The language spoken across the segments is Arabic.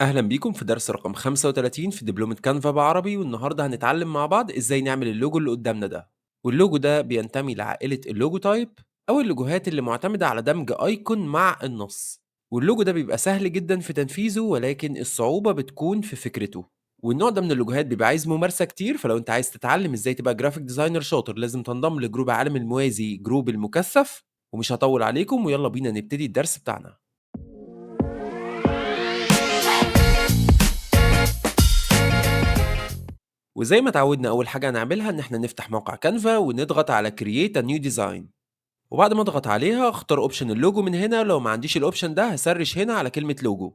أهلا بيكم في درس رقم 35 في دبلومة كانفا بعربي، والنهاردة هنتعلم مع بعض إزاي نعمل اللوجو اللي قدامنا ده. واللوجو ده بينتمي لعائلة اللوجو تايب أو اللوجوهات اللي معتمدة على دمج أيكون مع النص. واللوجو ده بيبقى سهل جدا في تنفيذه، ولكن الصعوبة بتكون في فكرته. والنوع ده من اللوجوهات بيبقى عايز ممارسة كتير، فلو انت عايز تتعلم ازاي تبقى جرافيك ديزاينر شاطر لازم تنضم لجروب عالم الموازي، جروب المكثف. ومش هطول عليكم، ويلا بينا نبتدي الدرس بتاعنا. وزي ما اتعودنا، أول حاجة هنعملها إن إحنا نفتح موقع كانفا ونضغط على Create a new design. وبعد ما أضغط عليها أختار أوبشن اللوجو من هنا، لو ما عنديش الأوبشن ده هسرش هنا على كلمة لوجو.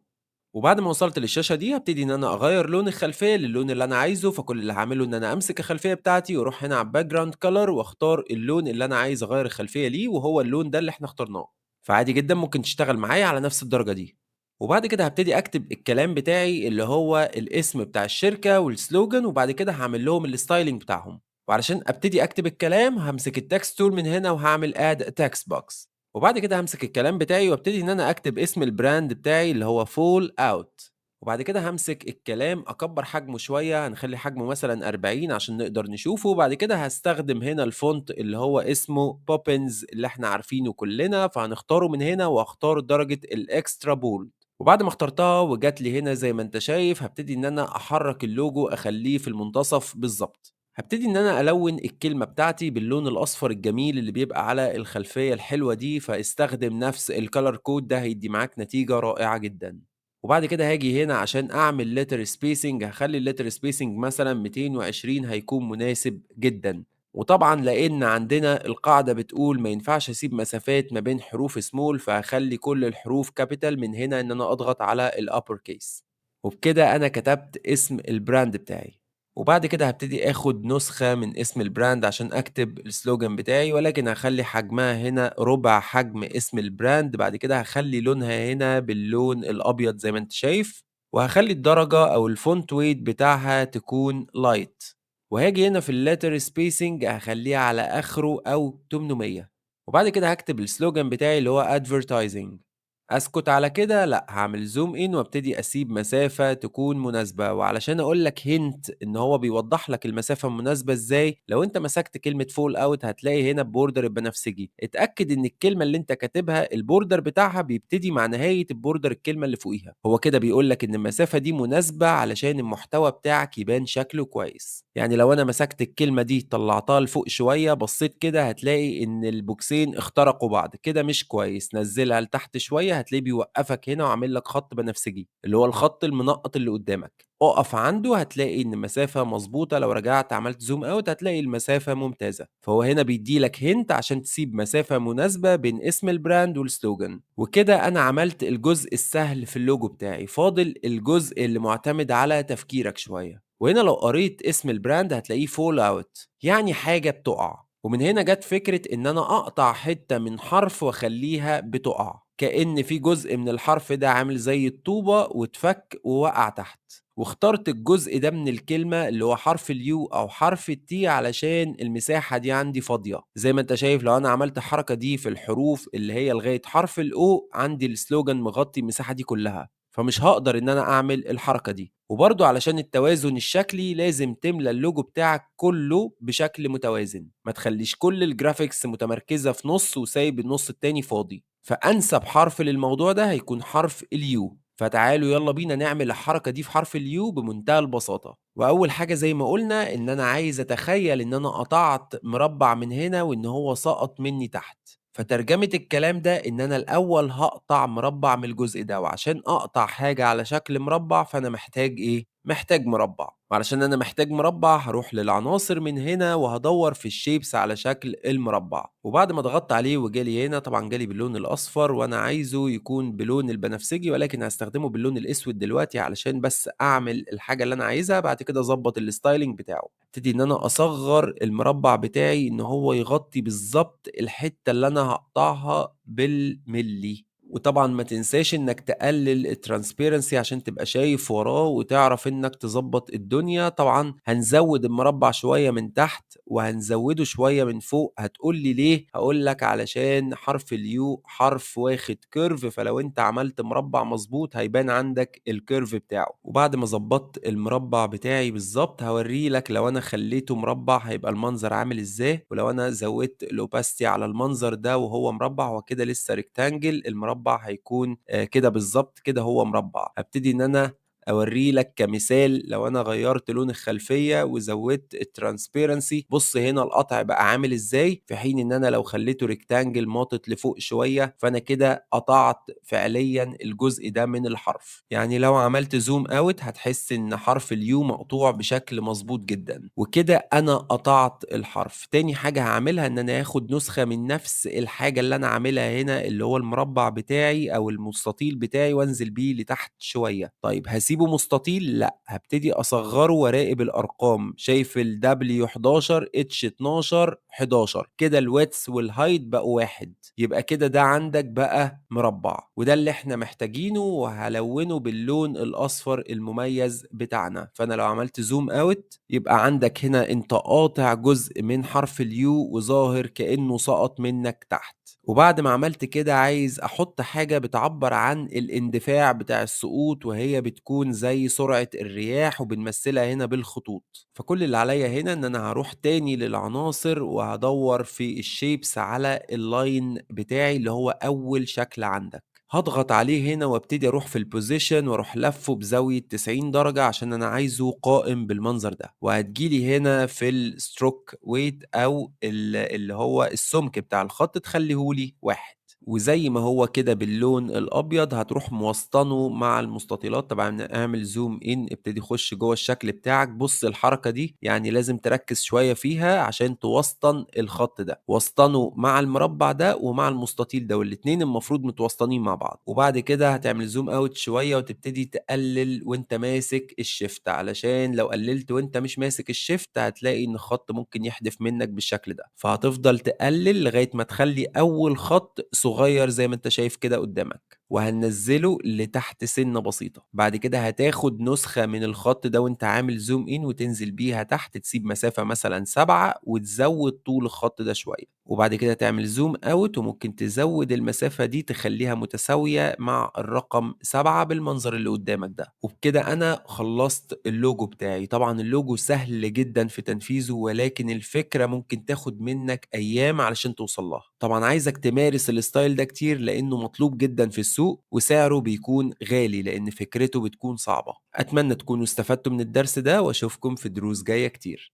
وبعد ما وصلت للشاشة دي هبتدي إن أنا أغير لون الخلفية للون اللي أنا عايزه، فكل اللي هعمله إن أنا أمسك الخلفية بتاعتي وأروح هنا على باك جراوند كلر وأختار اللون اللي أنا عايز أغير الخلفية ليه، وهو اللون ده اللي إحنا اخترناه. فعادي جدا ممكن تشتغل معايا على نفس الدرجة دي. وبعد كده هابتدي أكتب الكلام بتاعي اللي هو الاسم بتاع الشركة والسلوجان، وبعد كده هاعمل لهم الstyling بتاعهم. وعلشان أبتدي أكتب الكلام هامسك الtext tool من هنا وهاعمل add text box. وبعد كده هامسك الكلام بتاعي وابتدي إن أنا أكتب اسم البراند بتاعي اللي هو Fall Out. وبعد كده هامسك الكلام أكبر حجمه شوية، هنخلي حجمه مثلا 40 عشان نقدر نشوفه. وبعد كده هستخدم هنا الفونت اللي هو اسمه Poppins اللي احنا عارفينه كلنا، فهنختاره من هنا واختار درجة الإكسترا بولد. وبعد ما اخترتها وجات لي هنا زي ما انت شايف، هبتدي ان انا احرك اللوجو اخليه في المنتصف بالظبط. هبتدي ان انا الون الكلمة بتاعتي باللون الاصفر الجميل اللي بيبقى على الخلفية الحلوة دي، فاستخدم نفس الكالر كود ده هيدي معاك نتيجة رائعة جدا. وبعد كده هاجي هنا عشان اعمل letter spacing، هخلي letter spacing مثلا 220 هيكون مناسب جدا. وطبعًا لإن عندنا القاعدة بتقول ما ينفعش أسيب مسافات ما بين حروف small، فهاخلّي كل الحروف capital من هنا إن أنا أضغط على الupper case. وبكده أنا كتبت اسم الbrand بتاعي. وبعد كده هابتدي آخد نسخة من اسم الbrand عشان أكتب الslogan بتاعي، ولكن هاخلّي حجمها هنا ربع حجم اسم الbrand. بعد كده هاخلّي لونها هنا باللون الأبيض زي ما أنت شايف، وهاخلّي الدرجة أو الfont weight بتاعها تكون light. وهاجي هنا في الletter spacing هاخلّيه على آخره أو 800. وبعد كده هاكتب السلوجان بتاعي اللي هو advertising. أسكت على كده؟ لأ، هاعمل zoom in وابتدي أسيب مسافة تكون مناسبة. وعلشان أقول لك hint إن هو بيوضح لك المسافة المناسبة إزاي، لو أنت مسكت كلمة fall out هتلاقي هنا border البنفسجي. اتأكد إن الكلمة اللي أنت كاتبها الborder بتاعها بيبتدي مع نهاية الborder الكلمة اللي فوقيها. هو كده بيقول لك إن المسافة دي مناسبة علشان المحتوى بتاعك يبان شكله كويس. يعني لو أنا مسكت الكلمة دي طلعتها لفوق شوية بصيت كده هتلاقي إن البوكسين اخترقوا بعض، كده مش كويس. نزلها لتحت شوية هتلاقيه بيوقفك هنا وعامل لك خط بنفسجي اللي هو الخط المنقط اللي قدامك. اقف عنده هتلاقي إن المسافة مظبوطة، لو رجعت عملت زوم اوت هتلاقي المسافة ممتازة. فهو هنا بيديلك هنت عشان تسيب مسافة مناسبة بين اسم البراند والسلوجان. وكده أنا عملت الجزء السهل في اللوجو بتاعي، فاضل الجزء اللي معتمد على تفكيرك شوية. وهنا لو قريت اسم البراند هتلاقيه فول اوت، يعني حاجة بتقع. ومن هنا جت فكرة إن أنا أقطع حتة من حرف وأخليها بتقع، كأن في جزء من الحرف ده عامل زي الطوبة واتفك ووقع تحت. واخترت الجزء ده من الكلمة اللي هو حرف اليو أو حرف التي علشان المساحة دي عندي فاضية. زي ما انت شايف لو أنا عملت الحركة دي في الحروف اللي هي لغاية حرف الأو، عندي السلوجان مغطي المساحة دي كلها، فمش هاقدر إن أنا أعمل الحركة دي. وبرضه علشان التوازن الشكلي لازم تملى اللوجو بتاعك كله بشكل متوازن، ما تخليش كل الجرافيكس متمركزة في نص وسايب النص التاني فاضي. فأنسب حرف للموضوع ده هيكون حرف اليو. فتعالوا يلا بينا نعمل الحركة دي في حرف اليو بمنتهى البساطة. وأول حاجة زي ما قلنا إن أنا عايز أتخيل إن أنا قطعت مربع من هنا وإن هو سقط مني تحت. فترجمة الكلام ده إن أنا الأول هاقطع مربع من الجزء ده، وعشان أقطع حاجة على شكل مربع فأنا محتاج إيه؟ محتاج مربع. وعلشان أنا محتاج مربع هاروح للعناصر من هنا وهادوّر في الshapes على شكل المربع. وبعد ما ضغطت عليه وجالي هنا، طبعًا جالي باللون الأصفر وأنا عايزه يكون بلون البنفسجي، ولكن هاستخدمه باللون الأسود دلوقتي علشان بس أعمل الحاجة اللي أنا عايزها، بعد كده أضبّط الstyling بتاعه. ابتدي إن أنا أصغّر المربع بتاعي إن هو يغطي بالضبط الحتة اللي أنا هاقطعها بالملي. وطبعًا ما تنساش إنك تقلل الtransparency عشان تبقى شايف وراه وتعرف إنك تضبّط الدنيا. طبعًا هنزوّد المربع شوية من تحت وهنزوّده شوية من فوق. هتقول لي ليه؟ هاقول لك علشان حرف الU حرف واخد curve، فلو أنت عملت مربع مضبوط هيبان عندك الcurve بتاعه. وبعد ما ضبّطت المربع بتاعي بالضبط هاورّي لك لو أنا خلّيته مربع هيبقى المنظر عامل إزاي، ولو أنا زوّدت الopacity على المنظر ده وهو مربع، هو كده لسه rectangle. المربع هيكون كده بالضبط، كده هو مربع. هابتدي إن أنا أورّي لك كمثال لو أنا غيّرت لون الخلفية وزوّدت الtransparency، بُص هنا القطع بقى عامل إزاي، في حين إن أنا لو خلّيته rectangle ماطط لفوق شوية، فأنا كده قطعت فعليًا الجزء ده من الحرف. يعني لو عملت zoom out هتحس إن حرف الU مقطوع بشكل مضبوط جدًا، وكده أنا قطعت الحرف. تاني حاجة هاعملها إن أنا آخد نسخة من نفس الحاجة اللي أنا عاملها هنا، اللي هو المربع بتاعي أو المستطيل بتاعي، وأنزل بيه لتحت شوية. طيب هاسيبه مستطيل؟ لأ، هابتدي أصغّره وأراقب الأرقام. شايف الW11 H12 11 كده الwidth والheight بقوا 1، يبقى كده ده عندك بقى مربع، وده اللي إحنا محتاجينه، وهالوّنه باللون الأصفر المميز بتاعنا. فأنا لو عملت zoom out يبقى عندك هنا أنت قاطع جزء من حرف الU وظاهر كإنه سقط منك تحت. وبعد ما عملت كده عايز أحط حاجة بتعبّر عن الاندفاع بتاع السقوط، وهي بتكون زي سرعة الرياح وبنمثّلها هنا بالخطوط. فكل اللي عليّا هنا إن أنا هاروح تاني للعناصر وهادوّر في الshapes على الline بتاعي اللي هو أول شكل عندك. هاضغط عليه هنا وابتدي أروح في الposition وأروح لافّه بزاوية 90 درجة عشان أنا عايزه قائم بالمنظر ده. وهتيجي لي هنا في الstroke weight أو اللي هو السمك بتاع الخط تخلّيه لي 1. وزي ما هو كده باللون الأبيض هتروح موسطنه مع المستطيلات. طبعًا اعمل zoom in، ابتدي خُش جوّه الشكل بتاعك. بُص الحركة دي يعني لازم تركّز شوية فيها عشان توسطن الخط ده. وسطنه مع المربع ده ومع المستطيل ده، والاتنين المفروض متوسطنين مع بعض. وبعد كده هتعمل zoom out شوية وتبتدي تقلل وأنت ماسك الشيفت، علشان لو قللت وأنت مش ماسك الشيفت هتلاقي إن الخط ممكن يحدف منك بالشكل ده. فهتفضل تقلل لغاية ما تخلّي أول خط صغير زي ما أنت شايف كده قدامك، وهننزّله لتحت سِنّة بسيطة. بعد كده هتاخد نسخة من الخط ده وأنت عامل zoom in وتنزل بيها تحت، تسيب مسافة مثلًا 7 وتزوّد طول الخط ده شوية. وبعد كده تعمل zoom out وممكن تزوّد المسافة دي تخلّيها متساوية مع الرقم 7 بالمنظر اللي قدامك ده. وبكده أنا خلّصت اللوجو بتاعي. طبعًا اللوجو سهل جدًا في تنفيذه، ولكن الفكرة ممكن تاخد منّك أيام علشان توصل لها. طبعًا عايزك تمارس الstyle ده كتير لإنه مطلوب جدًا في السوق، وسعره بيكون غالي لإن فكرته بتكون صعبة. أتمنى تكونوا استفدتوا من الدرس ده، وأشوفكم في دروس جاية كتير.